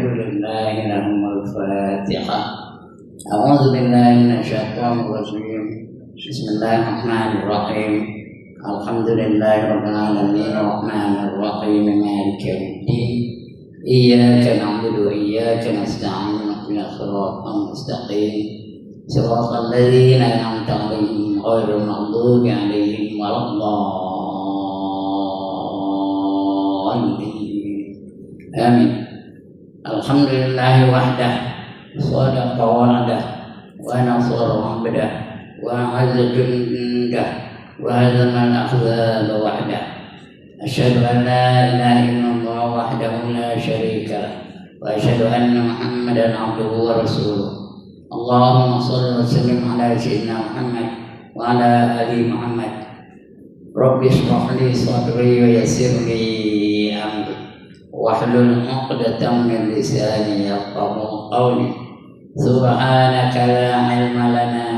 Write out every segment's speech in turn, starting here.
لله لهم الفاتحة. أعوذ بالله من الشيطان الرجيم. بسم الله الرحمن الرحيم. الحمد لله رب العالمين الرحمن الرحيم مالك يوم الدين. إياك نعبد وإياك نستعين اهدنا الصراط المستقيم صراط الذين أنعمت عليهم غير المغضوب عليهم ولا الضالين. آمين. الحمد لله وحده صدق وعده ونصر عبده وأعز جنده وهزم الأحزاب وحده. أشهد أن لا إله إلا الله وحده لا شريك له وأشهد أن محمدا عبده ورسوله. اللهم صل وسلم على سيدنا محمد وعلى آل محمد. رب اشرح لي صدري ويسر لي أمري واحلل عقدة من لساني يفقهوا قولي. سبحانك لا علم لنا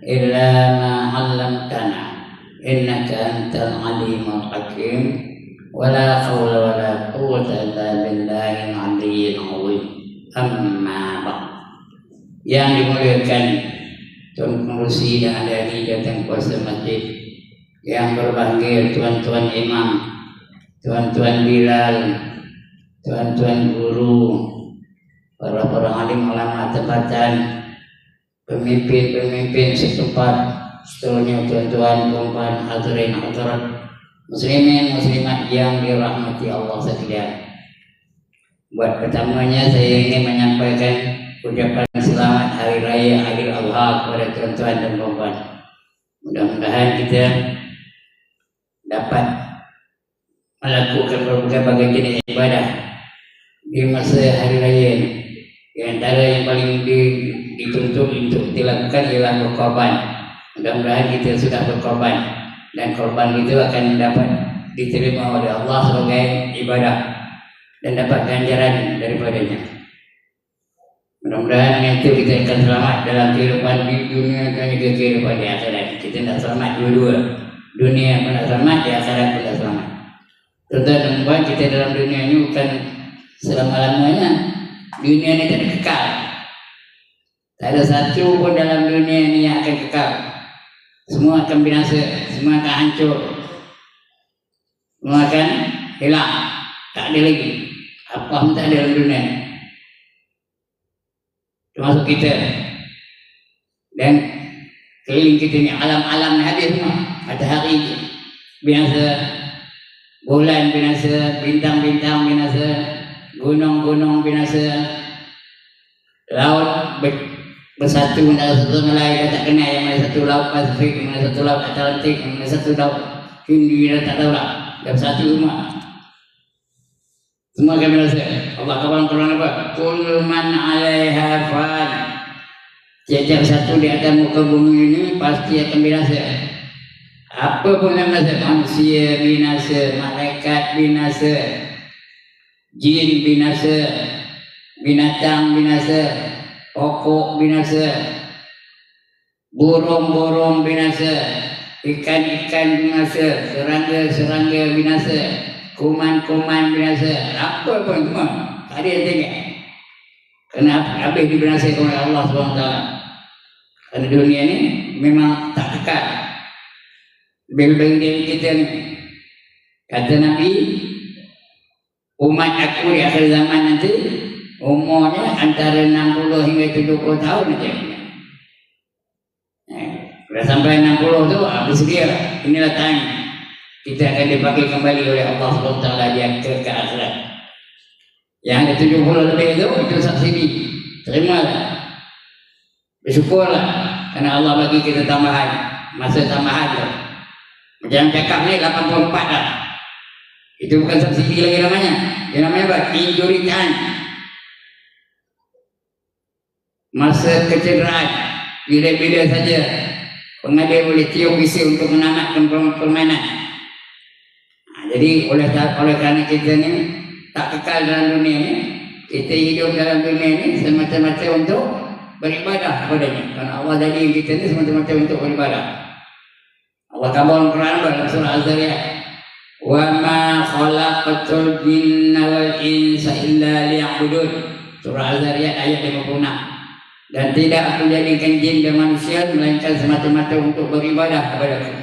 إلا ما علمتنا إنك أنت العليم الحكيم. ولا حول ولا قوة إلا بالله العلي العظيم. أما بعد. Yang dimuliakan Tuan Pengurusi dan adik-adik jawatan kuasa masjid, yang berbahagia tuan-tuan imam, tuan-tuan bilal, tuan-tuan guru, para alim ulama tempatan, pemimpin-pemimpin setempat, seterusnya tuan-tuan, puan-puan, hadirin hadirat, muslimin muslimat yang dirahmati Allah sekalian. Buat pertamanya saya ingin menyampaikan ucapan selamat hari raya Aidil Adha kepada tuan-tuan dan puan-puan. Mudah-mudahan kita dapat melakukan berbagai jenis ibadah di masa hari raya ini. Di antara yang paling dituntut untuk dilakukan ialah berkorban. Mudah-mudahan kita sudah berkorban dan korban itu akan dapat diterima oleh Allah sebagai ibadah dan dapat ganjaran daripadanya. Mudah-mudahan dengan itu kita akan selamat dalam kehidupan di dunia dan juga kehidupan di akhirat. Kita tidak selamat dua-dua. Dunia pun tidak selamat, di akhirat pun tidak selamat. Tuan-tuan dan puan, kita dalam dunia ini bukan selama-lamanya. Dunia ini tidak kekal. Tak ada satu pun dalam dunia ini yang akan kekal. Semua akan binasa, semua akan hancur, semua akan hilang. Tak ada lagi. Apa pun tak ada dalam dunia ini, termasuk kita dan keliling kita ni. Alam-alam habis semua. Matahari binasa, bulan binasa, bintang-bintang binasa, gunung-gunung binasa, laut bersatu antara satu sama lain. Dah tak kenal yang mana satu laut Pasifik, yang mana satu laut Atlantik, yang mana satu laut Hindi, dah tak tahu lah. Dah bersatu semua. Semua akan binasa. Allah kawan Quran apa? Kullu man 'alaiha fan. Tiap-tiap satu di atas muka bumi ini pasti akan binasa. Apa pun yang binasa, manusia binasa, malaikat binasa, jin binasa, binatang binasa, pokok binasa, burung-burung binasa, ikan-ikan binasa, serangga-serangga binasa, kuman-kuman binasa, apa pun semua tak ada yang tinggal. Kerana habis dibinasakan oleh Allah SWT. Kerana dunia ni memang tak kekal. Lebih-lebih dari kita ni, kata Nabi, umat aku di akhir zaman nanti umurnya antara 60 hingga 70 tahun saja. Sudah sampai 60 tu habis dia. Inilah time kita akan dipanggil kembali oleh Allah SWT ke akhirat. Yang ada 70 lebih itu subsidi. Terimalah, bersyukurlah, kerana Allah bagi kita tambahan, masa tambahan tu. Macam cakap ni 84 dah. Itu bukan subsidi lagi namanya. Dia namanya apa? Injury time. Masa kecederaan. Bila-bila saja pengadil boleh tiup whistle untuk menamatkan permainan. Jadi oleh kerana kita ni tak kekal dalam dunia ni, kita hidup dalam dunia ni semata-mata untuk beribadah kepadanya. Kerana Allah jadi kita ni semata-mata untuk beribadah. Allah kabar Quran dalam surah Az-Zariyat. Wa ma khalaqatul jinna wal insa illa liya'budun. Surah Az-Zariyat ayat 56. Dan tidak aku jadikan jin dan manusia melainkan semata-mata untuk beribadah kepada aku.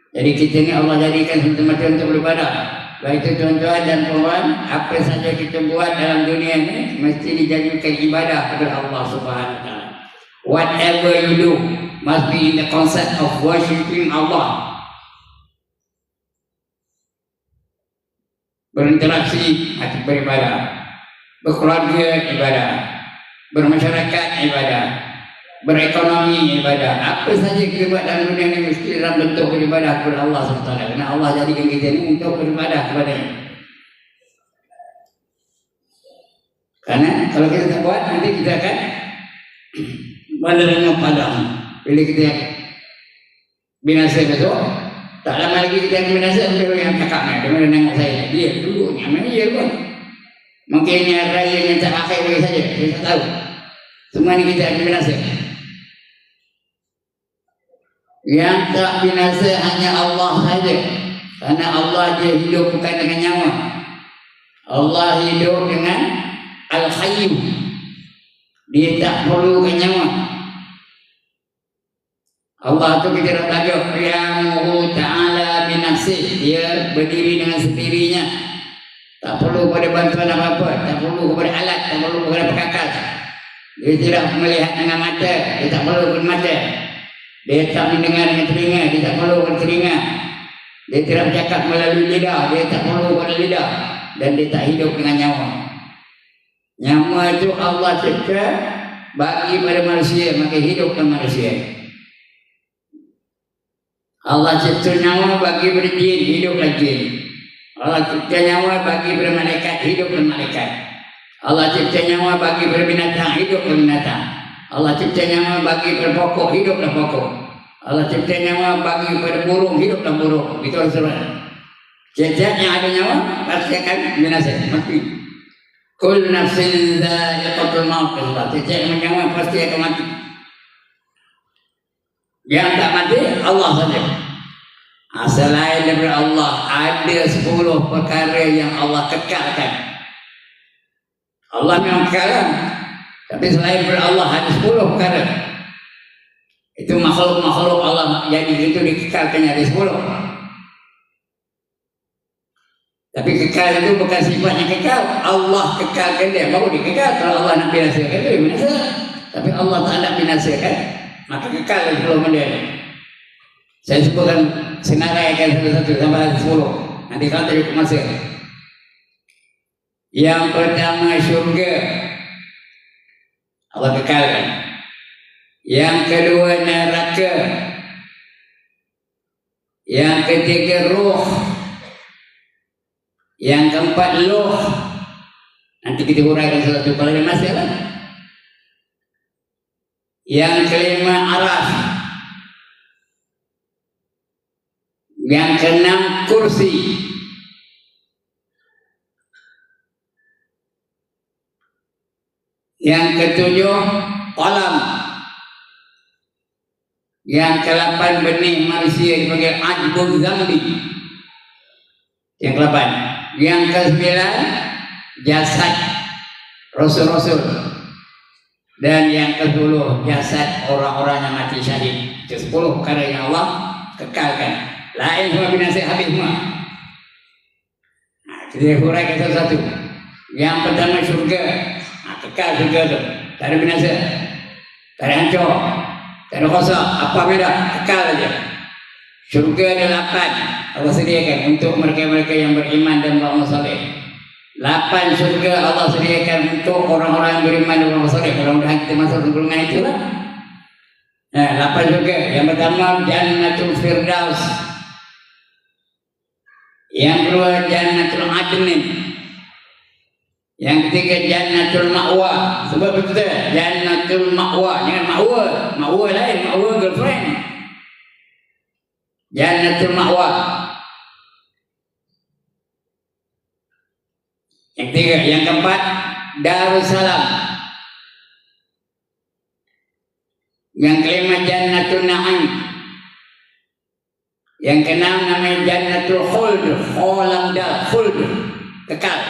Jadi kita ni Allah jadikan semata-mata untuk beribadah. Baik itu tuan-tuan dan puan, apa saja kita buat dalam dunia ini mesti dijadikan ibadah kepada Allah Subhanahu wa taala. Whatever you do must be in the concept of worshiping Allah. Berinteraksi arti beribadah, berkeluarga ibadah, bermasyarakat ibadah, berekonomi ibadah. Apa saja kita buat dalam dunia ini mesti dalam bentuk beribadah kepada Allah SWT. Kerana Allah jadikan kita ini untuk beribadah kepada-Nya. Karena kalau kita tak buat, nanti kita akan menerima padam. Bila kita binasa besok, tak lama lagi kita akan binasa. Bila yang cakap ni, dia mana nengok saya, dia dulu ni, mana dia pun. Mungkinnya raya yang tak akhir bagi saja, saya tak tahu. Semua ni kita akan binasa. Yang tak binasa hanya Allah saja. Karena Allah dia hidup bukan dengan nyawa. Allah hidup dengan Al-Hayyu. Dia tak perlukan nyawa. Allah tu kita dah belajar Qiyamuhu ta'ala binafsih. Dia berdiri dengan sendirinya. Tak perlu kepada bantuan apa-apa. Tak perlu kepada alat. Tak perlu kepada perkakas. Dia tidak melihat dengan mata. Dia tak perlu kepada mata. Dia tak mendengar dengan telinga. Dia tak perlu kepada telinga. Dia tidak bercakap melalui lidah. Dia tak perlu kepada lidah. Dan dia tak hidup dengan nyawa. Nyawa itu Allah cipta bagi pada manusia. Maka hidupkan manusia. Allah cipta nyawa bagi pada jin. Hiduplah jin. Allah cipta nyawa bagi pada malaikat. Hiduplah malaikat. Allah cipta nyawa bagi pada binatang. Hiduplah binatang. Allah cipta nyawa bagi pada pokok. Hiduplah pokok. Allah cipta nyawa bagi pada burung. Hiduplah burung. Itu Rasulullah. Setiap yang ada nyawa pasti akan binasa, mati. Kul nafsin dha'iqatul maut. Setiap yang nyawa pasti akan mati. Yang tak mati Allah saja. Selain daripada Allah ada 10 perkara yang Allah kekalkan. Allah memang kekal, tapi selain daripada Allah ada 10 perkara. Itu makhluk-makhluk Allah jadi itu dikekalkannya ada 10. Tapi kekal itu bukan sifatnya kekal. Allah kekalkan dia, baru dia kekal. Kalau Allah nak binasakan dia binasa. Tapi Allah tak nak binasakan, maka kekal dari 10 benda. Saya sebutkan senaraikan satu-satu sampai 10. Nanti kalau tak cukup masa. Yang pertama syurga, Allah kekalkan. Yang kedua neraka. Yang ketiga ruh. Yang keempat loh. Nanti kita huraikan satu kalau ada masa lah. Yang kelima araf. Yang keenam kursi. Yang ketujuh qalam. Yang ke-8 benih manusia dipanggil ajbul zambi. Yang ke-8. Yang ke-9 jasad rasul-rasul. Dan yang ke-10 jasad orang-orang yang mati syahid. Itu 10 perkara yang Allah kekalkan. Lain semua binasa habis semua. Kita huraikan satu-satu. Yang pertama syurga. Kekal syurga tu. Tak ada binasa. Tak ada hancur. Tak ada rosak. Apa beda? Kekal saja. Syurga ada 8 Allah sediakan untuk mereka-mereka yang beriman dan beramal saleh. 8 syurga Allah sediakan untuk orang-orang yang beriman dan beramal saleh. Mudah-mudahan kita masuk ke golongan itulah. 8 syurga. Yang pertama Jannatul Firdaus. Yang kedua Jannatul Adnin. Yang ketiga Jannatul Ma'wa. Sebab betul Jannatul Ma'wa. Jangan Ma'wa. Ma'wa lain. Ma'wa girlfriend. Jannatul Ma'wa. Yang ketiga, yang keempat Darussalam. Yang kelima Jannatul Na'im. Yang keenam namanya Jannatul Khuld, kolam dal khuld, kekal.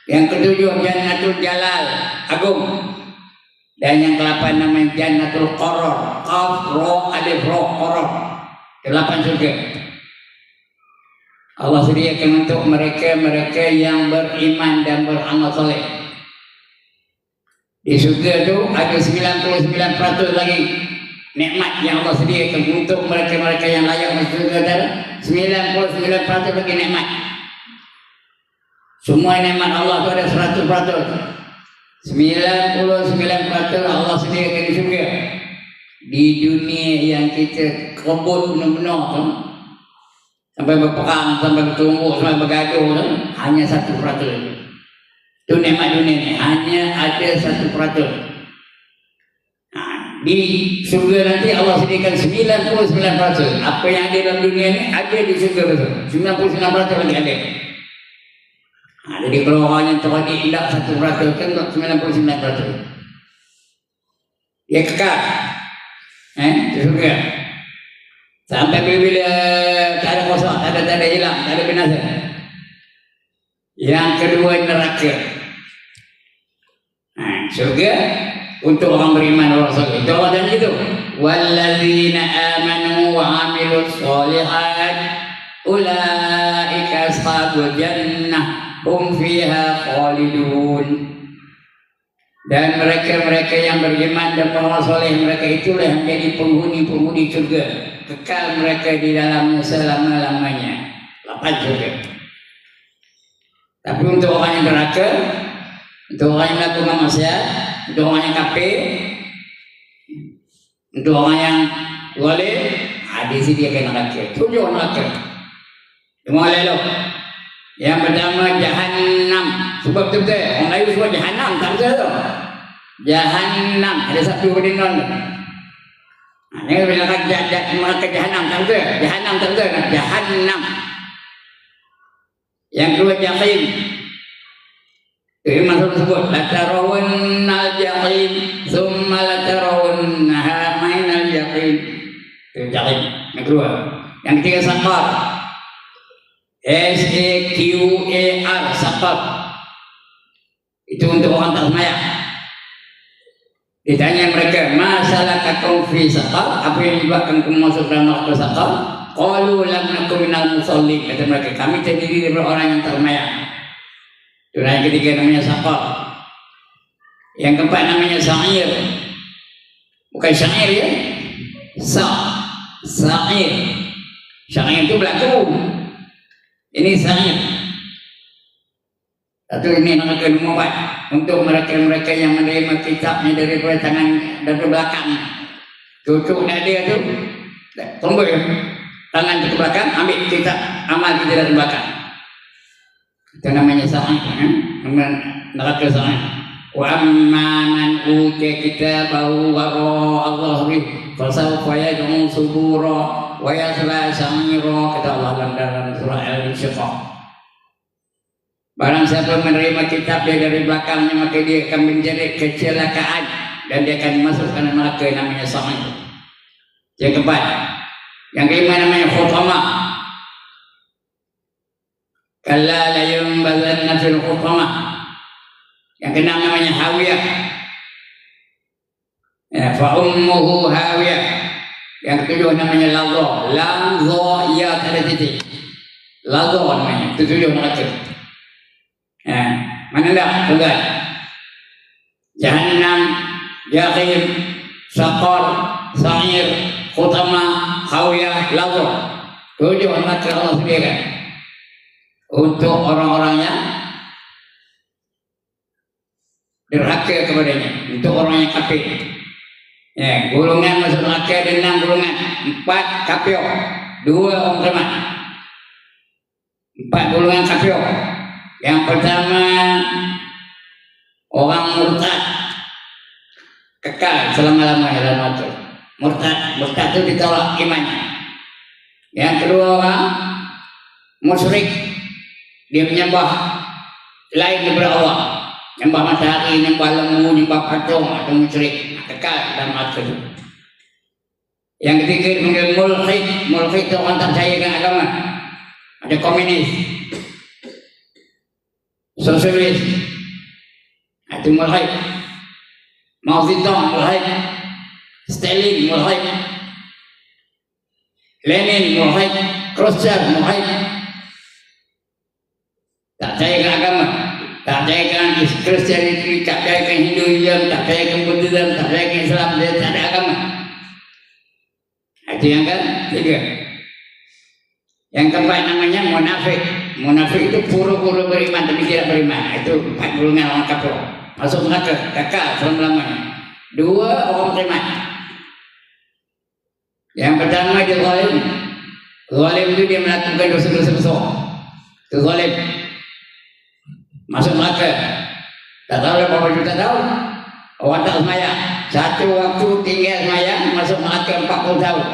Yang ketujuh Jannatul Jalal, agung. Dan yang ke-8 namanya Jannatul Qaror, qaf ra alif ra qaror, 8 surga. Allah sediakan untuk mereka-mereka yang beriman dan beramal soleh. Di surga itu ada 99% lagi nikmat yang Allah sediakan untuk mereka-mereka yang layak masuk surga. 99% lagi nikmat. Semua nikmat Allah itu ada 100%. 99% Allah sediakan di surga. Di dunia yang kita kebut benar-benar tu, sampai berperang, sampai bertumbuk, sampai bergaduh tu, hanya 1%. Itu nikmat dunia ni, hanya ada 1%. Di surga nanti Allah sediakan 99%. Apa yang ada dalam dunia ni ada di surga betul. 99% lagi ada. Jadi kalau orang yang terhadi tidak 1% kan 99%. Dia kekal. Di surga. Sampai bila-bila tak ada kosong, tak ada hilang, tak ada binasa. Yang kedua neraka. Surga untuk orang beriman, orang saleh. Itu Allah dan itu. Walladzina amanu wa 'amilus sholihat ulaika ashabul jannah hum fiha khalidun. Dan mereka-mereka yang beriman dan beramal soleh, mereka itulah yang menjadi penghuni-penghuni surga. Kekal mereka di dalamnya selama-lamanya. 8 surga. Tapi untuk orang yang neraka, untuk orang yang melakukan maksiat, untuk orang yang kafir, untuk orang yang zalim, di sini dia akan neraka. 7 neraka. Dengar elok. Yang pertama Jahannam. Sebab betul-betul orang Melayu sebut Jahannam, tak betul tu. Jahannam ada satu berinon. Ini bila neraka Jahannam, tak betul. Jahannam tak betul. Jahannam. Yang kedua Jahim. Imam Rasul sebut latarawunnal jahim thumma latarawunnaha mainal jahim. Itu jahim. Yang kedua. Yang ketiga Saqar. S-A-Q-A-R, Saqar. Itu untuk orang tak semayang. Ditanya mereka, masalakakum fi Saqar, apa yang menyebabkan kamu masuk dalam neraka Saqar? Qalu lam nakum minal musallin. Kata mereka, kami terdiri dari orang yang tak semayang. Itu yang ketiga namanya Saqar. Yang keempat namanya Sa'ir. Bukan Sa'ir ya. Sa'ir. Sa'ir itu berlaku. Ini Sa'ir. Satu ini neraka nomor 4. Untuk mereka-mereka yang menerima kitabnya daripada tangan dari belakang. Cucuknya dia tu tombol tangan ke belakang, ambil kitab amal kita dari belakang. Itu namanya Sa'ir. Neraka Sa'ir. Wa amma man utiya kitabahu wara dhahrihi fasawfa yad'u subura wa yasla sa'ira, kata Allah dalam surah Al-Insyiqaq. Barang siapa menerima kitab dia dari belakangnya, maka dia akan menjadi kecelakaan dan dia akan masuk ke neraka namanya Sa'ir. Yang keempat. Yang kelima namanya Khutamah. Kalla la yunbazanna fil Khutamah. Yang keenam namanya Hawiyah. Fa ummuhu Hawiyah. Yang ketujuh namanya Ladha. Ladha ya tak ada titik. Ladha namanya. Itu 7 neraka. Mana dah? Tuan. Jahannam, Jahim, Saqar, Sa'ir, Khutamah, Hawiyah, Ladha. 7 neraka Allah sediakan untuk orang-orang yang derhaka kepadanya, untuk orang yang kafir. Golongan masuk neraka ada 6 golongan. 4 kafir, 2 orang beriman. 4 golongan kafir. Yang pertama orang murtad, kekal selama-lamanya dalam neraka. Murtad itu ditolak imannya. Yang kedua orang musyrik, dia menyembah lain daripada Allah. Nyembah matahari, nyembah lembu, nyembah patung atau musyrik, kekal dalam neraka itu. Yang ketiga dipanggil mulhid. Mulhid itu orang tak percaya dengan agama. Ada komunis, sosialis, itu mulhid. Mao Zedong mulhid, Stalin mulhid, Lenin mulhid, Khrushchev mulhid. Tak percaya dengan agama, tak percaya dengan Kristianiti, tak percaya dengan Hinduism, tak percaya dengan Buddhism, tak percaya dengan Islam, dia tak ada agama. Itu yang ketiga. Yang keempat namanya munafik. Munafik itu pura-pura beriman tapi tidak beriman. Itu 4 golongan orang kafir. Masuk neraka, kekal selama-lamanya. 2 orang beriman. Yang pertama dia zalim. Zalim itu dia melakukan dosa-dosa besar. Itu zalim. Masuk neraka. Tak tahu berapa juta tahun. Orang tak semayang. Satu waktu tinggal semayang masuk neraka 40 tahun.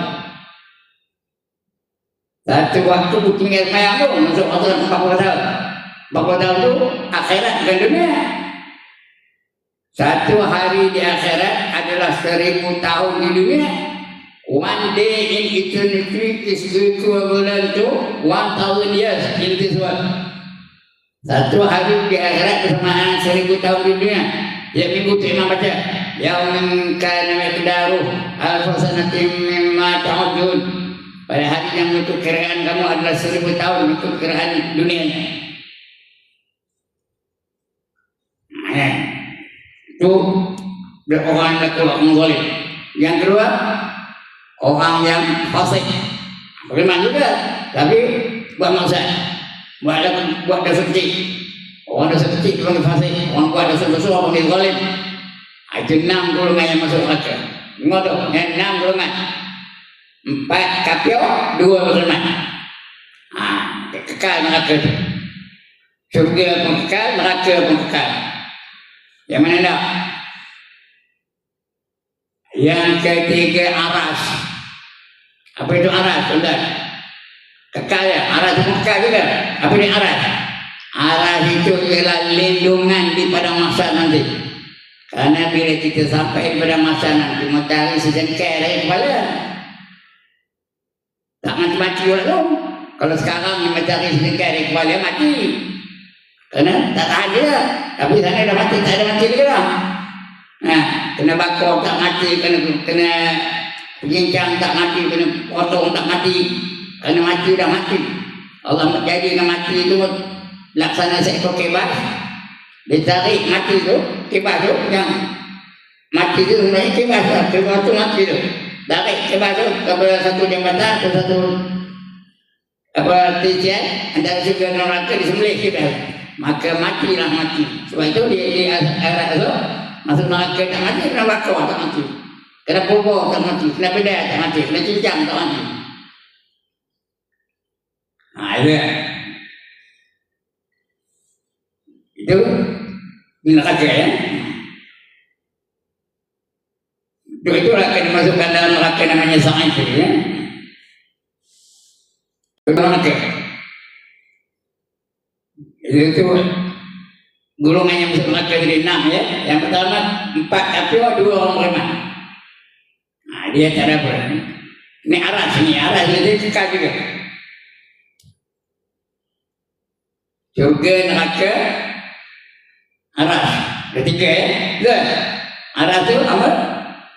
Satu waktu tinggal semayang tu masuk neraka 40 tahun. 40 tahun tu akhirat bukan dunia. Satu hari di akhirat adalah 1000 tahun di dunia. One day in eternity is equivalent to 1000 years in this world. Satu hari di akhirat bersamaan 1000 tahun di dunia. Tiap minggu tu imam baca yaumin kana miqdaruhu alfa sanatin mimma ta'udun. Pada hari yang mengikut kiraan kamu adalah 1000 tahun mengikut kiraan dunianya. Itu orang yang lakukan zalim. Yang kedua, orang yang fasik. Beriman juga, tapi buat maksiat, buat dosa kecil. Orang dosa kecil dipanggil fasik. Orang buat dosa besar dipanggil zalim. Itu 6 golongan yang masuk neraka. Ngodoh, 6 golongan. 4 kafir, 2 beriman. Kekal neraka itu. Surga pun kekal, neraka pun kekal. Yang mana tak? Yang ketiga aras. Apa itu aras? Tuan-tuan? Kekal ya? Aras itu kekal juga. Apa ini aras? Aras itu ialah lindungan di pada masa nanti. Karena bila kita sampai pada masa nanti, matahari sejengkal dari kepala. Tak mati-mati orang tu. Kalau sekarang matahari sejengkal dari kepala, mati. Karena tak tahan dia. Tapi sana dah mati, tak ada mati lagi dah. Kena bakar tak mati, kena penyincang tak mati, kena potong tak mati. Kena mati dah mati. Allah jadikan mati itu laksana seekor kebas. Ditarik mati tu, kebas tu yang mati tu sebenarnya kebas lah. Kebas tu mati tu. Tarik kebas tu kepada satu jambatan atau satu titian antara surga dan neraka disembelih kebas. Maka matilah mati. Sebab itu di akhirat tu masuk neraka tak mati, kena bakar tak mati, kena bobor tak mati, kena bedah tak mati, kena cincang tak mati. Itu di neraka ya. Itu akan dimasukkan dalam neraka namanya sa'id ya. Itu neraka. Itu golongan yang masuk neraka jadi 6 ya. Yang pertama 4 kafir, 2 orang beriman. Dia tak ada apa. Ini aras jadi kekal juga. Surga, neraka, aras. Ketiga ya. Aras itu apa?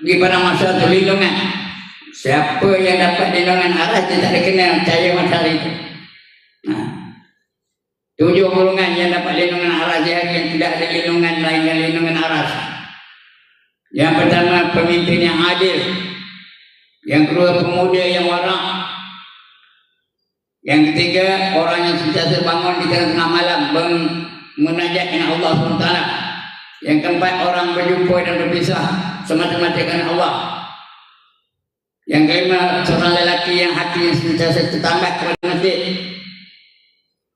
Di pada masa itu lindungan. Siapa yang dapat lindungan aras dia tak ada kena cahaya matahari itu. 7 golongan yang dapat lindungan aras yang tidak ada lindungan lain yang lindungan aras. Yang pertama pemimpin yang adil. Yang kedua pemuda yang warak. Yang ketiga orang yang sentiasa bangun di tengah malam menajat dengan Allah SWT. Yang keempat orang berjumpa dan berpisah semata-mata kerana Allah. Yang kelima seorang lelaki yang hati yang sentiasa tertambat kepada masjid.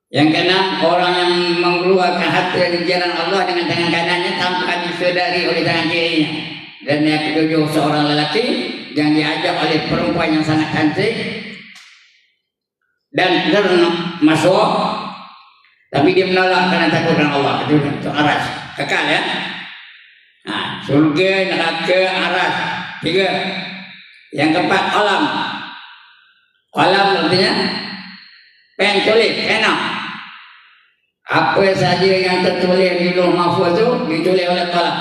Yang keenam orang yang mengeluarkan harta dari jalan Allah dengan tangan kanannya tanpa disedari oleh tangan kirinya. Dan yang ketujuh seorang lelaki yang diajak oleh perempuan yang sangat cantik dan masuk, tapi dia menolak kerana takut dengan Allah. Itu aras, kekal ya. Surga, neraka, aras. 3. Yang keempat qalam. Qalam artinya pen tulis, pena. Apa saja yang tertulis di Lauh Mahfuz itu ditulis oleh qalam.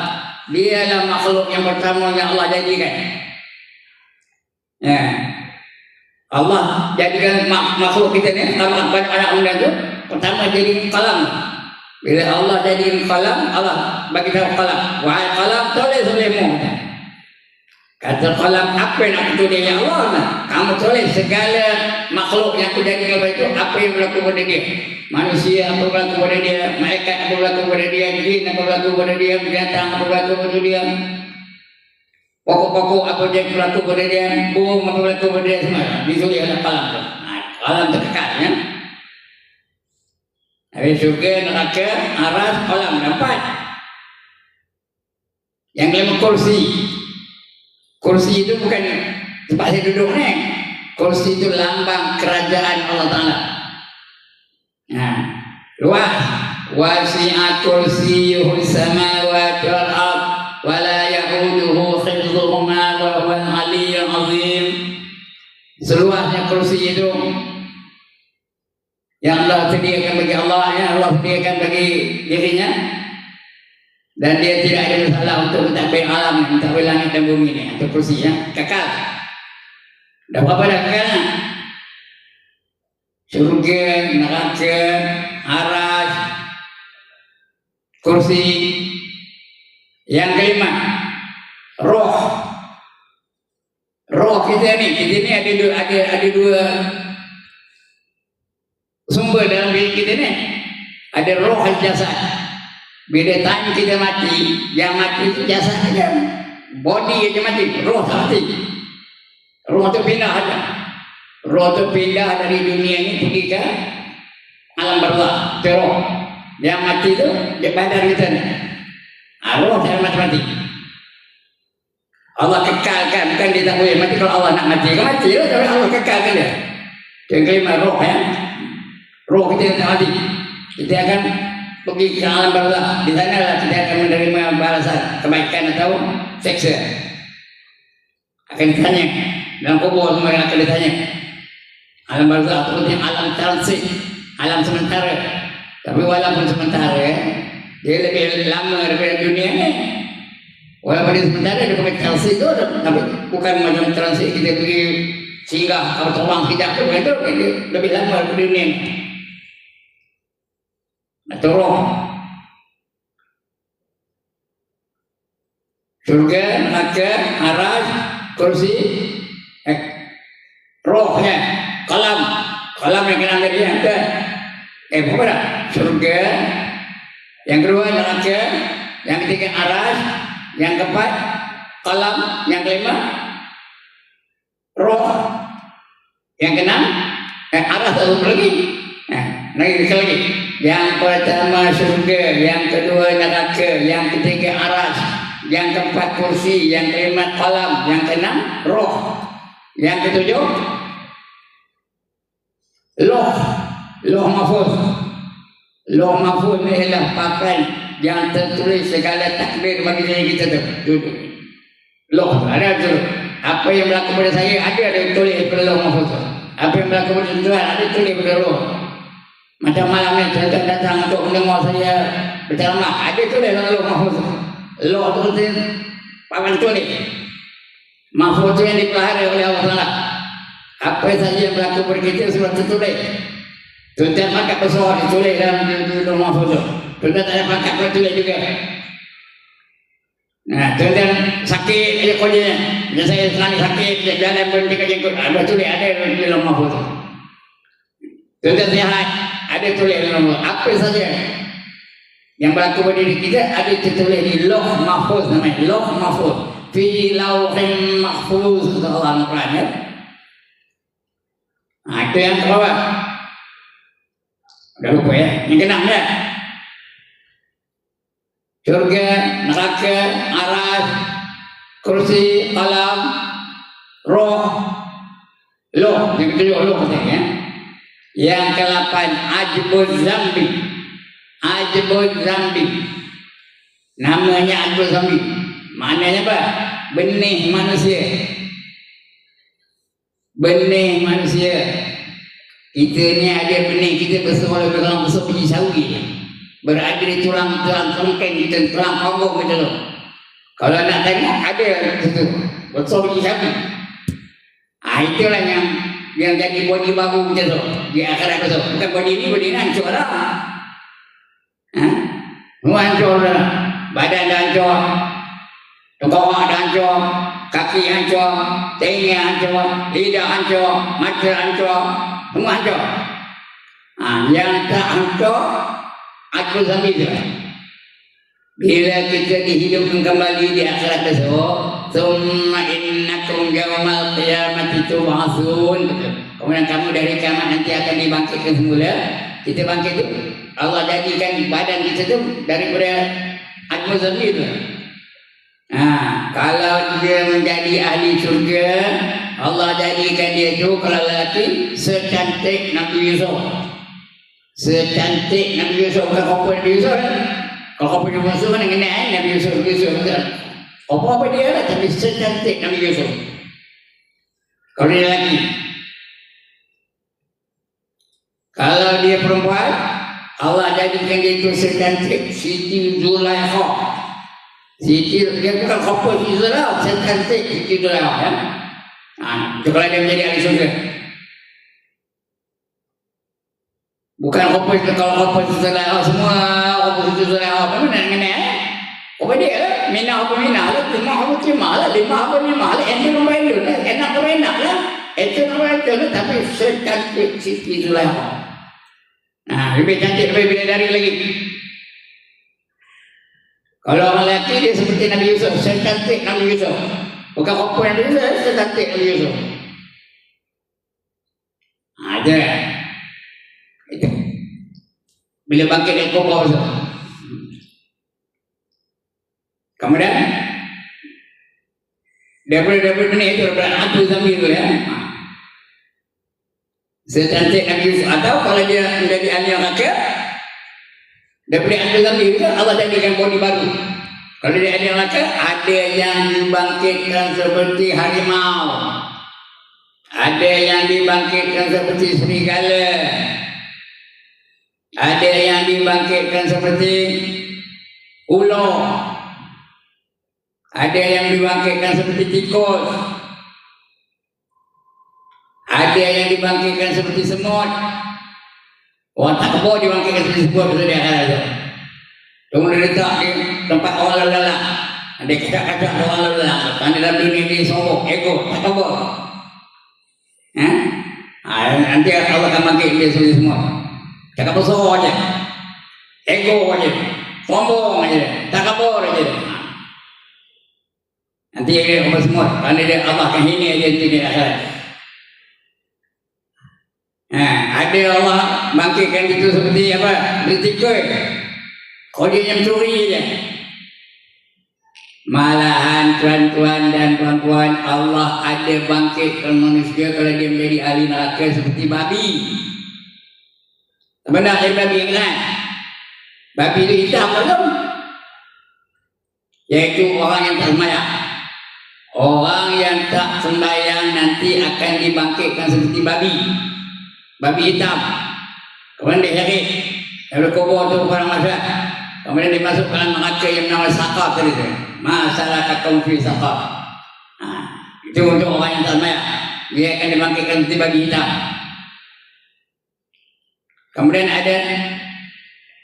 Dialah makhluk yang pertama yang Allah jadikan. Ya. Allah jadikan makhluk kita ni, banyak anak muda tu pertama jadi qalam. Bila Allah jadikan qalam, Allah bagi tahu qalam, wahai qalam tulis olehmu. Kata qalam, apa yang aku tulis ya Allah? Kamu tulis segala makhluk yang aku jadikan itu, apa yang berlaku pada dia. Manusia apa berlaku pada dia, malaikat apa berlaku pada dia, jin apa berlaku pada dia, binatang apa berlaku pada dia, pokok-pokok apa yang berlaku pada dia, burung apa berlaku pada dia, semua ditulis oleh qalam tu. Qalam terkekal ya. Habis surga, neraka, aras, qalam dapat. Yang kelima kursi. Kursi itu bukan tempat saya duduk ni. Kursi itu lambang kerajaan Allah Ta'ala. Nah, luas. Wasi'a kursiyuhu samawati wal ard wa la ya'uduhu hifdhuhuma wa huwal 'aliyyul 'azim. Seluasnya kursi itu yang Allah sediakan bagi Allah, yang Allah sediakan bagi dirinya, dan dia tidak ada masalah untuk mentadbir alam, mentadbir langit dan bumi ni, atau kursi yang kekal. Dah berapa dah kekalnya? Surga, neraka, aras, kursi. Yang kelima, roh. Roh kita ni ada dua sumber dalam diri kita ni. Ada roh dan jasad. Bila time kita mati, yang mati itu jasad saja, body aja mati, roh tak mati. Roh tu pindah aja. Roh tu pindah dari dunia ini pergi ke alam barzakh, ke roh. Yang mati itu dia badan kita ni. Roh tak mati. Allah kekalkan, bukan dia tak boleh mati. Kalau Allah nak mati, kan mati lah, tapi Allah kekalkan dia. Yang kelima roh ya. Roh kita tak mati. Kita akan pergi ke alam barzakh. Di sanalah kita akan menerima balasan kebaikan atau seksa. Akan ditanya dalam kubur, semua yang akan ditanya. Alam barzakh itu alam transit, alam sementara. Tapi walaupun sementara, dia lebih lama daripada dunia ni. Walaupun dia sementara, dia pakai transit tu, tapi bukan macam transit kita pergi singgah atau terbang sekejap tu, itu dia lebih lama daripada dunia ni. Atau roh. Surga, neraka, aras, kursi, rohnya, qalam yang kena tadi ada. Apa dah? Surga, yang kedua neraka, yang ketiga aras, yang keempat qalam, yang kelima roh, yang keenam aras atau lagi. Lagi sekali lagi. Yang pertama surga, yang kedua neraka, yang ketiga aras, yang keempat kursi, yang kelima qalam, yang keenam roh, yang ketujuh Lauh Mahfuz. Lauh Mahfuz ni ialah papan yang tertulis segala takdir bagi diri kita tu. Lauh ada tu. Apa yang berlaku pada saya ada tulis pada Lauh Mahfuz. Apa yang berlaku pada Tuhan ada tulis pada Lauh. Macam malam ni tuan datang untuk mendengar saya berceramah, ada tulis dalam Lauh Mahfuz. Lauh tu papan tulis. Mahfuz tu yang dipelihara oleh Allah Taala. Apa saja yang berlaku pada kita sudah tertulis. Tuan-tuan pangkat besar ditulis dalam Lauh Mahfuz tu. Tuan-tuan tak ada pangkat pun tulis juga. Nah, tuan-tuan sakit aja kuliah. Bila saya selama sakit, jalan berhenti ke jenggot, ada tulis, ada di Lauh Mahfuz tu. Tuan-tuan sihat, ada tulis dalam Lauh. Apa saja yang berlaku pada diri kita ada tertulis di Lauh Mahfuz, namanya Lauh Mahfuz. Fi Lauhin Mahfuz, kata Allah Al-Quran ya. Itu yang ke bawah. Udah lupa ya. Yang keenam ya. Surga, neraka, aras, kursi, qalam, roh, lauh. Yang ketujuh lauh katanya ya. Yang ke-8 ajbuz zambi. Ajbuz zambi. Namanya ajbuz zambi. Maknanya apa? Benih manusia. benih manusia. Kita ni ada benih, kita besar lebih dalam besar biji sawi. Berada di tulang-tulang kelengkeng kita, tulang panggung kita tu. Kalau nak tengok ada itu besar biji sawi. Itulah yang jadi body baru kita tu di akhirat tu. Bukan body ni hancur dah. Hancur dah. Badan dah hancur, tengkorak dah hancur, kaki hancur, telinga hancur, lidah hancur, mata hancur, semua hancur. Yang tak hancur aku sambil tu. Bila kita dihidupkan kembali di akhirat besok, summa innakum yawmal qiyamati tub'atsun. Kemudian kamu dari kiamat nanti akan dibangkitkan semula. Kita bangkit tu, Allah jadikan badan kita tu daripada Al-Muzammil. Kalau dia menjadi ahli surga, Allah jadikan dia tu kalau lelaki secantik Nabi Yusuf. Secantik Nabi Yusuf, bukan apa Nabi Yusuf kan? Kalau apa Nabi Yusuf mana kena Nabi Yusuf apa dia lah, tapi secantik Nabi Yusuf. Kalau dia lelaki, kalau dia perempuan, Allah jadikan dia itu secantik Siti Zulaikha. Siti dia bukan apa Siti Zulaikha, secantik Siti Zulaikha ya. Itu kalau dia menjadi ahli surga. Bukan apa itu, kalau apa Siti Zulaikha semua apa Siti Zulaikha apa mana kena apa dia lah, minah apa minah lah, timah apa timah lah, limah apa limah lah, itu nombor itu lah, enak apa enak lah, itu nombor itu lah, tapi secantik Siti Zulaikha. Lebih cantik lebih bidadari lagi. Kalau orang lelaki dia seperti Nabi Yusuf, secantik Nabi Yusuf. Bukan apa Nabi Yusuf, secantik Nabi Yusuf. Ada. Itu. Bila bangkit dari kubur tu. Kemudian daripada benih itu daripada Abdul Zamir tu ya. Secantik Nabi Yusuf, atau kalau dia menjadi ahli neraka daripada Abdul Zamir itu Allah jadikan body baru. Kalau dia ahli neraka, ada yang dibangkitkan seperti harimau, ada yang dibangkitkan seperti serigala, ada yang dibangkitkan seperti ular, ada yang dibangkitkan seperti tikus, ada yang dibangkitkan seperti semut. Orang tak kebor dibangkitkan seperti semut betul dia ada. Kemudian letak di tempat orang lelah. Ada kacak-kacak orang lelah. Tanda dalam dunia ni sombong, ego, tak kebor. Nanti Allah akan bangkit dia seperti semut. Cakap besar aja, ego aja, sombong aja, tak kebor aja. Nanti dia apa semut. Tanda dia Allah akan hina dia nanti di akhirat. Ada Allah bangkitkan itu seperti apa? Bertikai. Kalau dia yang curi je. Malahan tuan-tuan dan puan-puan, Allah ada bangkitkan manusia kalau dia menjadi ahli neraka seperti babi. Benar babi yang lain. Babi itu hitam belum? Yaitu orang yang tak sembahyang. Orang yang tak sembahyang nanti akan dibangkitkan seperti babi. Babi hitam. Kemudian diheret dari kubur tu orang masyarakat. Kemudian dimasukkan dalam neraka yang nama Saqar tadi tu. Masyarakat fi Saqar. Itu untuk orang yang tak sembahyang. Dia akan dibangkitkan seperti babi hitam. Kemudian ada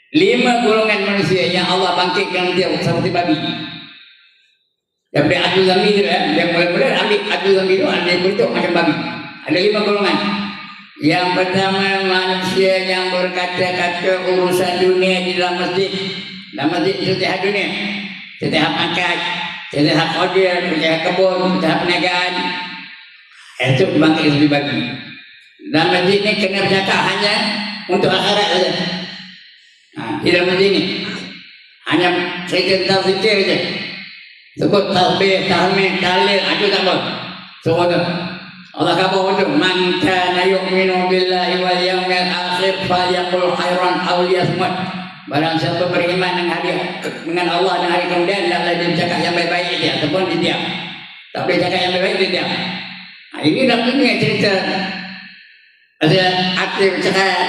5 golongan manusia yang Allah bangkitkan dia seperti babi. Daripada Abdul Zamir ya, dia mula-mula ambil Abdul Zamir itu ada bentuk macam babi. Ada 5 golongan. Yang pertama, manusia yang berkata-kata urusan dunia di dalam masjid. Dalam masjid setiap dunia, setiap pangkat, setiap kodir, setiap kebun, setiap perniagaan. Itu bangkit seperti babi. Dalam masjid ni kena bercakap hanya untuk akhirat saja. Di dalam masjid ni hanya cerita tentang zikir saja. Sebut tasbih, tahmid, tahlil, itu tak apa. Semua tu Allah khabar betul. Man kana yu'minu billahi wal yawmil akhir falyaqul khairan aw liyasmut. Barang siapa beriman dengan Allah dan hari kemudian, hendaklah dia bercakap yang baik-baik dia ataupun dia diam. Tak boleh cakap yang baik-baik dia diam. Ini dalam dunia cerita ada aktif cakap,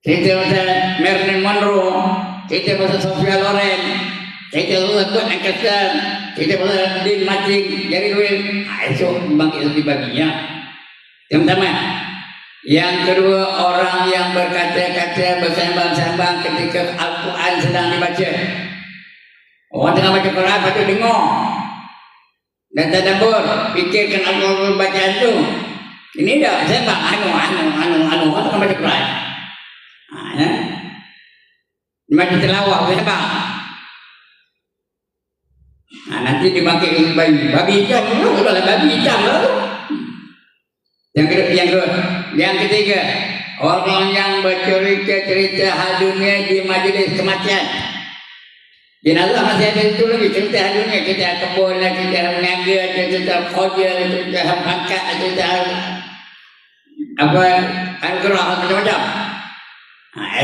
cerita pasal Marilyn Monroe, cerita pasal Sophia Loren, cerita pasal Albert Einstein, cerita pasal Dean Martin, Jerry Will. Itu bangkit lebih baginya. Yang pertama. Yang kedua, orang yang berkata-kata bersambang-sambang ketika Al-Quran sedang dibaca. Orang tengah baca Quran, patut dengar dan tadabbur, fikirkan Al-Quran bacaan itu. Ini dah sembang anu orang tengah baca Quran. Ya. Baca tilawah sembang. Nanti dibangkit babi hitam dulu, udahlah babi hitam lalu. Yang ketiga, orang yang bercerita-cerita hal dunia di majlis kematian. Jenazah masih ada itu lagi, cerita hal dunia, cerita kebun, cerita niaga, cerita kerja, cerita pangkat, cerita apa anugerah macam-macam.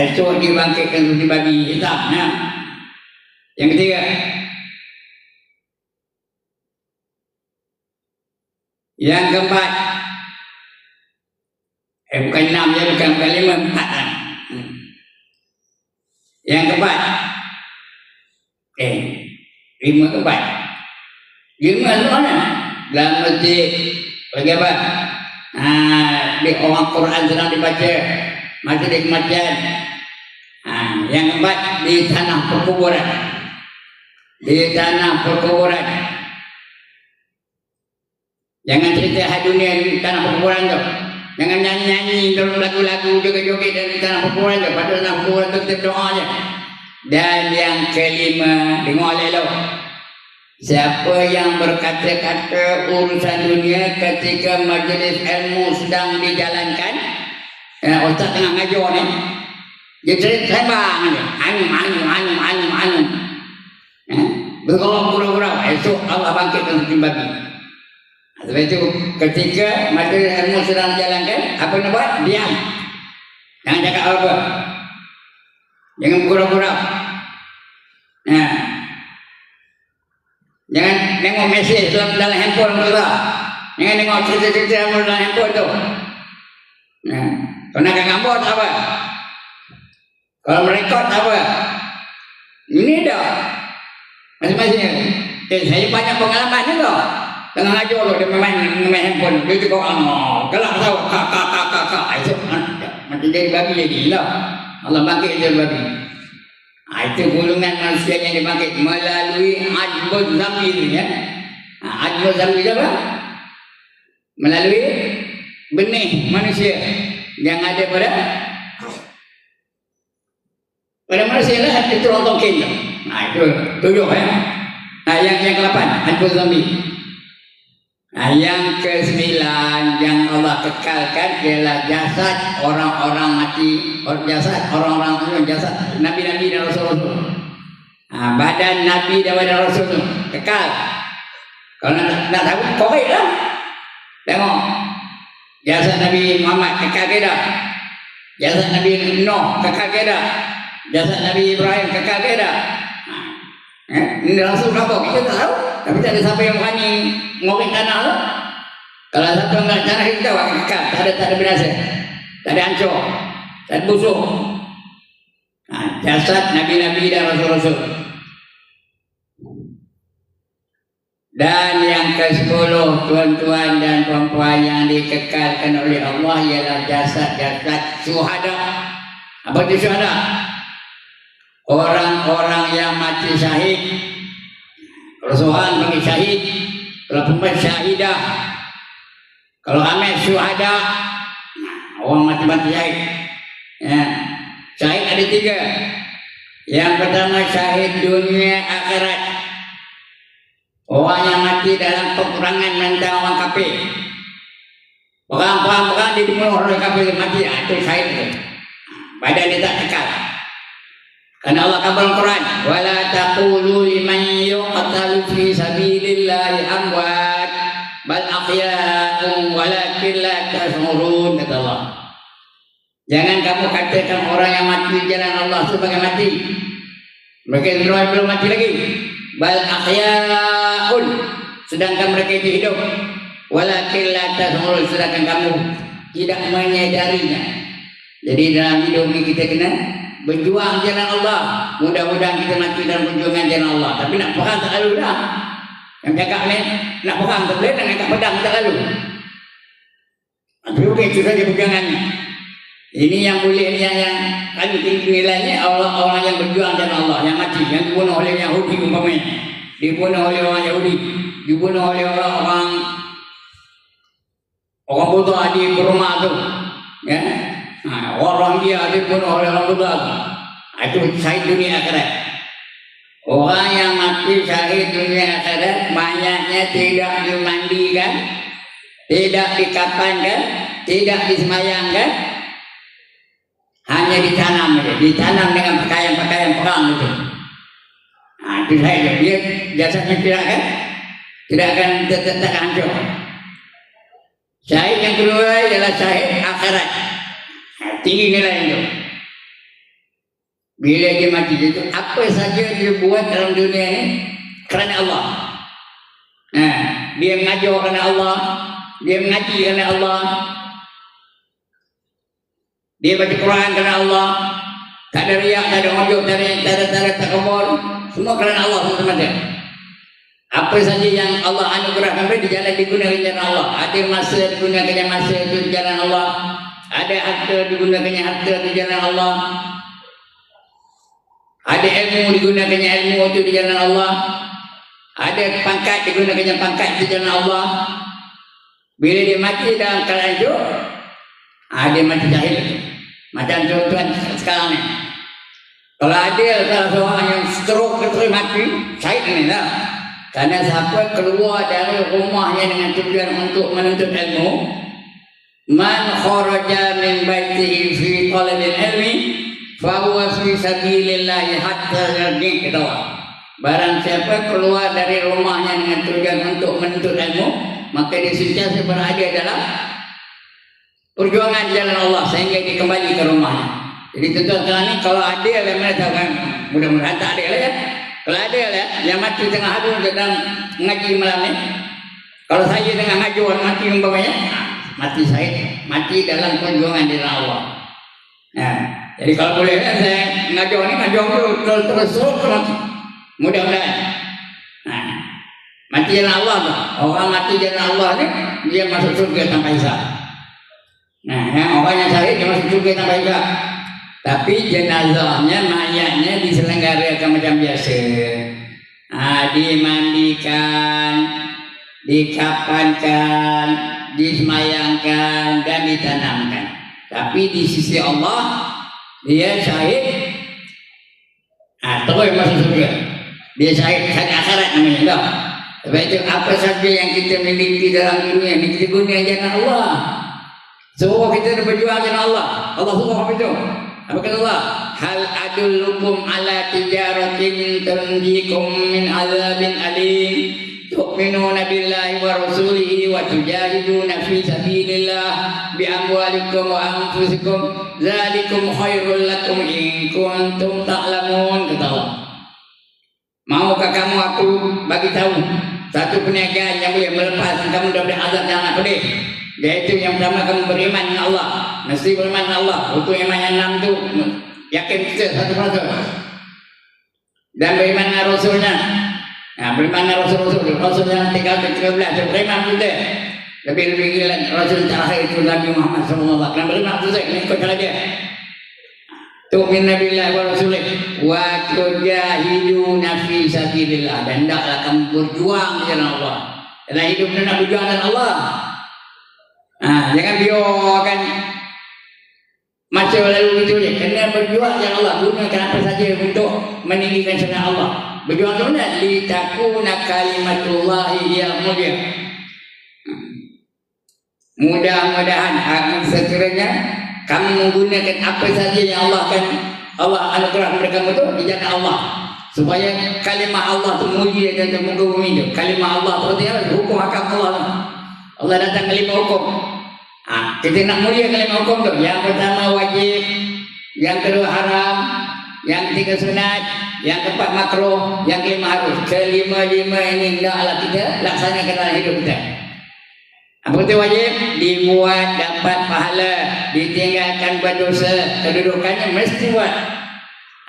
Itu dibangkitkan seperti babi hitam. Ya. Yang ketiga, yang keempat, bukan 6 ya, bukan 5, 4. Yang keempat, 5 keempat. 5 itu mana? Dalam masjid, bagi apa? Di orang Quran sedang dibaca, masjid di kematian. Yang keempat, di tanah perkuburan. Di tanah perkuburan. Jangan cerita hal dunia di tanah perkuburan tu. Jangan nyanyi-nyanyi dalam lagu-lagu joget-joget dari tanah perkuburan tu. Pada tanah perkuburan tu kita doa je. Dan yang kelima, dengar elok. Siapa yang berkata-kata urusan dunia ketika majlis ilmu sedang dijalankan, ustaz tengah ngajar ni, dia cerita sembang je. Anu. Bergolong gurau-gurau. Esok Allah bangkitkan babi. Sebab itu ketika majlis ilmu sedang dijalankan, apa nak buat? Diam. Jangan cakap apa. Jangan gurau-gurau. Jangan tengok mesej dalam handphone tu lah. Jangan tengok cerita-cerita dalam handphone tu. Kalau nak gambar tak apa. Kalau merekod tak apa. Ini dah masing-masing. Saya banyak pengalaman juga. Tengah ngajar tu, dia main handphone. Dia cakap, gelap tahu, kak. Itu macam jadi babi jadi lah. Allah bangkit jadi babi. Itu golongan manusia yang dibangkit melalui ajbul zamir. Ya? Ajbul zamir itu apa? Melalui benih manusia yang ada pada manusia lah. Itu orang tongkin. Itu 7 ya. Yang ke-8, ajbul zamir. Yang ke-9 yang Allah kekalkan ialah jasad orang-orang mati, jasad orang-orang jasad nabi-nabi dan rasul-rasul. Badan nabi dan badan rasul tu kekal. Kalau nak tahu korek lah. Tengok jasad Nabi Muhammad kekal ke tak? Jasad Nabi Nuh kekal ke tak? Jasad Nabi Ibrahim kekal ke tak? Ini rasul berapa? Kita tak tahu. Tapi tak ada siapa yang berani ngorek tanah tu. Kalau siapa ngorek tanah kita tahu akan kekal. Tak ada binasa. Tak ada hancur. Tak ada busuk. Jasad Nabi-Nabi dan Rasul-Rasul. Dan yang ke-10, tuan-tuan dan puan-puan yang dikekalkan oleh Allah ialah jasad-jasad syuhada. Apa itu syuhada? Orang-orang yang mati syahid. Rasulullah bagi syahid, kalau perempuan syahidah, kalau Ahmed syuhada, orang mati-mati syahid. Ya. Syahid ada 3. Yang pertama syahid dunia akhirat. Orang yang mati dalam peperangan menentang orang kafir. Perang dibunuh oleh kafir mati, itu syahid itu. Badan dia tak kekal. Karena Allah kabar Al-Quran, wala taqulu liman yuqtalu fi sabilillahi amwat bal ahya'un walakin la tash'urun, kata Allah. Jangan kamu katakan orang yang mati di jalan Allah sebagai mati. Mereka belum mati lagi. Bal ahya'un, sedangkan mereka itu hidup. walakin la tashurun, sedangkan kamu tidak menyadarinya. Jadi dalam hidup ini kita kena berjuang jalan Allah. Mudah-mudahan kita mati dalam perjuangan jalan Allah. Tapi nak perang tak lalu dah. Yang cakap ni nak perang tak boleh, nak angkat pedang tak lalu. Tapi okey, itu saja perjuangannya. Ini yang boleh, yang paling tinggi nilainya orang yang berjuang jalan Allah, yang mati, yang dibunuh oleh Yahudi umpamanya, dibunuh oleh orang Yahudi, dibunuh oleh orang Buddha di Burma tu, ya, orang dia dibunuh oleh orang Buddha tu, itu syahid dunia akhirat. Orang yang mati syahid dunia akhirat, mayatnya tidak dimandikan, tidak dikafankan, tidak disemayangkan, hanya ditanam saja, ditanam dengan pakaian-pakaian perang itu. Itu saja, dia jasadnya tidak akan tetap hancur. Syahid yang kedua adalah syahid akhirat, tinggi nilai itu. Bila dia mati itu, apa saja dia buat dalam dunia ini kerana Allah. Dia mengajar kerana Allah, dia mengaji kerana Allah, dia baca Quran kerana Allah, tak ada riak, tak ada ujub, tak ada takabur, semua kerana Allah semata-mata. Apa saja yang Allah anugerahkan di jalan digunakan jalan Allah. Ada masa digunakannya masa itu di jalan Allah, ada harta digunakannya harta di jalan Allah, ada ilmu digunakannya ilmu itu di jalan Allah, ada pangkat digunakannya pangkat di jalan Allah. Bila dia mati dalam keadaan itu, dia mati jahil. Macam contohan sekarang ni, kalau ada salah seorang yang stroke terus mati, syahid ni lah. Karena siapa keluar dari rumahnya dengan tujuan untuk menuntut ilmu, man kharaja min baitihi fi talabil ilmi fa huwa fi sabilillah hatta yarji, kata Allah. Barang siapa keluar dari rumahnya dengan tujuan untuk menuntut ilmu, maka dia sentiasa berada dalam perjuangan jalan Allah sehingga dia kembali ke rumahnya. Jadi tuan-tuan sekarang ni kalau ada yang mengatakan, mudah-mudahan tak ada lah ya. Kalau ada lah yang mati tengah hari dalam mengaji malam ni, kalau saya tengah ngaji orang mati umpamanya, mati saya, mati dalam perjuangan jalan Allah. Jadi kalau boleh saya ngaji ni, ngaji tu terus mati. Mudah-mudahan. Mati jalan Allah tu. Orang mati jalan Allah ni, dia masuk surga tanpa hisab. Orang yang syahid dia masuk surga tanpa hisab. Tapi jenazahnya, mayatnya diselenggarakan macam biasa. Dimandikan, dikafankan, disemayangkan dan ditanamkan. Tapi di sisi Allah dia syahid, terus masuk surga. Dia syahid akhirat namanya tak? Sebab itu apa saja yang kita miliki dalam dunia ini kita guna jalan Allah. Semua kita berjuang jalan Allah. Allah suruh apa itu? Apa kata Allah? Hal adullukum ala tijaratin tunjikum min azabin alim tu'minuna billahi wa rasulihi wa tujahiduna fi sabilillah bi amwalikum wa anfusikum dzalikum khairul lakum in kuntum ta'lamun, kata Allah. Maukah kamu aku bagi tahu satu perniagaan yang boleh melepaskan kamu dari azab yang amat pedih? Yaitu yang pertama, kamu beriman dengan Allah. Mesti beriman dengan Allah. Untuk iman yang 6 tu yakin kita satu persatu. Dan beriman dengan Rasulnya. Beriman dengan Rasul yang 13 beriman kita. Lebih-lebih gila Rasul terakhir itu Nabi Muhammad SAW. Kerana beriman Rasul ini ikut cara dia. Tu'minna billahi wa rasulih wa tujahiduna fi sabilillah, dan hendaklah kamu berjuang di jalan Allah. Dalam hidup kita nak berjuang dengan Allah. Jangan biarkan masa lalu itu je. Kena berjuang jalan Allah. Gunakan apa saja untuk meninggikan syariat Allah. Berjuang tu nak litakuna kalimatullahi hiya mulia. Mudah-mudahan sekiranya kamu menggunakan apa saja yang Allah anugerah kepada kamu tu di jalan Allah, supaya kalimah Allah tu mulia dan muka bumi tu. Kalimah Allah tu dia hukum akam Allah. Allah datang kalimah hukum. Kita nak mulia kalimah hukum tu. Yang pertama wajib, yang kedua haram, yang ketiga sunat, yang keempat makruh, yang kelima harus. Kelima-lima ini hendaklah kita laksanakan dalam hidup kita. Apa itu wajib? Dibuat dapat pahala, ditinggalkan berdosa. Kedudukannya mesti buat.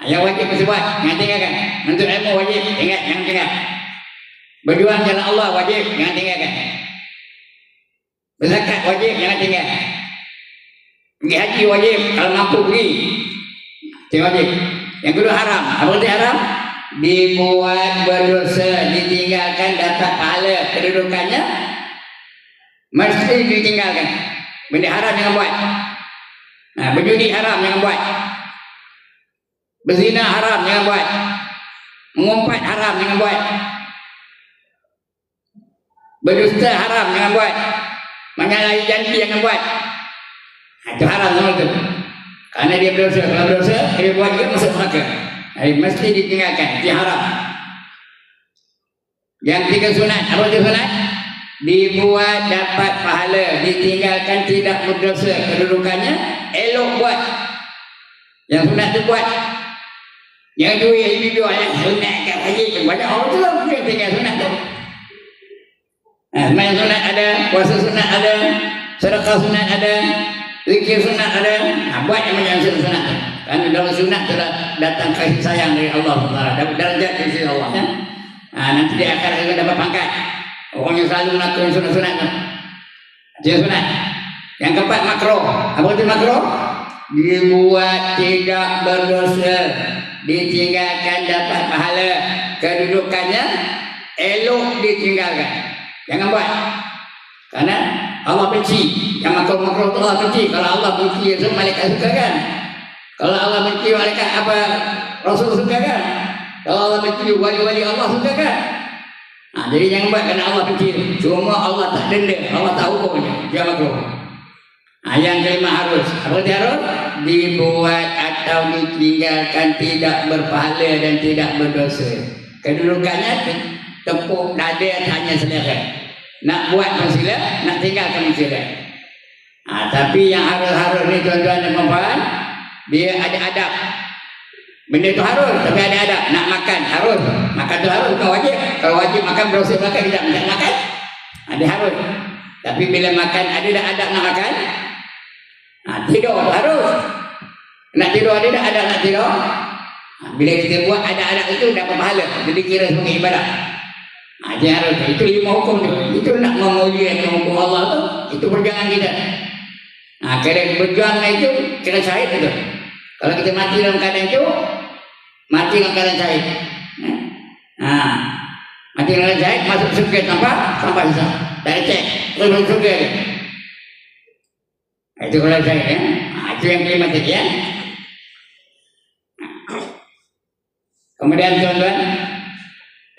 Yang wajib mesti buat, jangan tinggalkan. Untuk ilmu wajib, ingat, jangan tinggal. Berjuang jalan Allah wajib, jangan tinggalkan. Berzakat wajib, jangan tinggal. Pergi haji wajib, kalau mampu pergi. Itu wajib. Yang kedua haram. Apa itu haram? Dibuat berdosa, ditinggalkan dapat pahala. Kedudukannya mesti ditinggalkan. Benda haram jangan buat. Nah, berjudi haram jangan buat. Berzina haram jangan buat. Mengumpat haram jangan buat. Berdusta haram jangan buat. Menyalahi janji jangan buat. Itu haram semua itu. Karena dia berdosa. Kalau berdosa, dia buat juga masuk neraka. Jadi mesti ditinggalkan. Itu haram. Yang tiga sunat. Apa itu sunat? Dibuat dapat pahala, ditinggalkan tidak berdosa. Kedudukannya elok buat. Yang sunat itu buat. Yang dua yang ibu yang sunat kat haji. Banyak orang tu lah yang tinggal sunat tu. Semayang sunat ada, puasa sunat ada, sedekah sunat ada, zikir sunat ada. Buat yang macam sunat tu. Kerana dalam sunat tu datang kasih sayang dari Allah SWT. Dapat darjat dari sisi Allah. Nanti dia akan dapat pangkat. Orang yang selalu melakukan sunat-sunat tu. Dia sunat. Yang keempat makruh. Apa itu makruh? Dibuat tidak berdosa, ditinggalkan dapat pahala. Kedudukannya elok ditinggalkan. Jangan buat. Karena Allah benci. Yang makruh-makruh itu Allah benci. Kalau Allah benci, itu malaikat suka kan? Kalau Allah benci, malaikat apa? Rasul suka kan? Kalau Allah benci, wali-wali Allah suka kan? Nah, jadi jangan buat kerana Allah benci. Cuma Allah tak denda, Allah tak hukumnya. Dia makruh. Nah, yang kelima harus. Apa dia harus? Dibuat atau ditinggalkan tidak berpahala dan tidak berdosa. Kedudukannya tepuk dada hanya selera. Nak buat pun sila, nak tinggalkan pun sila. Tapi yang harus-harus ni tuan-tuan dan puan-puan, dia ada adab. Benda tu harus, tapi ada adab. Nak makan harus. Makan tu harus, bukan wajib. Kalau wajib makan berdosa makan, tidak makan. Dia harus. Tapi bila makan ada dah adab nak makan. Tidur harus. Nak tidur ada dah adab nak tidur. Bila kita buat ada adab itu dapat pahala. Jadi kira sebagai ibadah. Dia harus. Itu 5 hukum tu. Itu nak memuliakan hukum Allah tu. Itu perjuangan kita. Kena berjuang itu kena syahid itu. Kalau kita mati dalam keadaan itu, mati dalam keadaan syahid. Mati dalam keadaan syahid, masuk surga tanpa hisab. Tak ada cek, terus masuk surga dia. Itu kalau syahid ya. Itu yang kelima tadi ya. Kemudian tuan-tuan,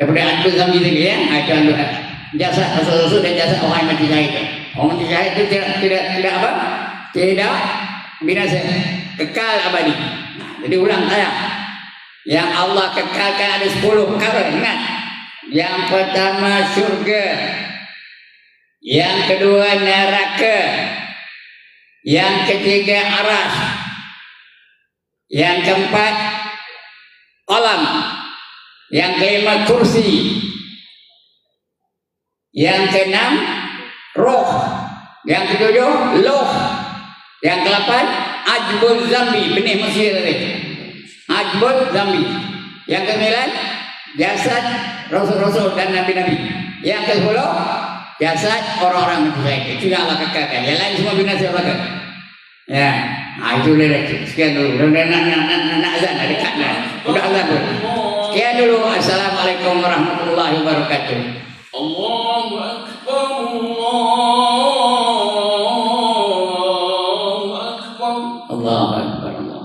daripada Abdul Zambi tadi ya, tuan-tuan, jasa Rasul-Rasul dan jasa orang yang mati syahid. Orang mati syahid itu tidak apa? Tidak binasa, kekal abadi. Jadi ulang saya. Yang Allah kekalkan ada 10 perkara. Ingat. Yang pertama syurga. Yang kedua neraka. Yang ketiga aras. Yang keempat alam. Yang kelima kursi. Yang keenam roh. Yang ketujuh loh. Yang ke-8 ajbul zambi, benih manusia tadi. Ajbul zambi. Yang ke-9 jasad rasul-rasul dan nabi-nabi. Yang ke-10 jasad orang-orang mati syahid. Itu yang Allah kekalkan. Yang lain semua binasa belaka. Ya, itu dia. Sekian dulu. Nak azan dah dekat dah. Sudah azan pun. Sekian dulu. Assalamualaikum warahmatullahi wabarakatuh. Allahu Akbar. Allahu Akbar.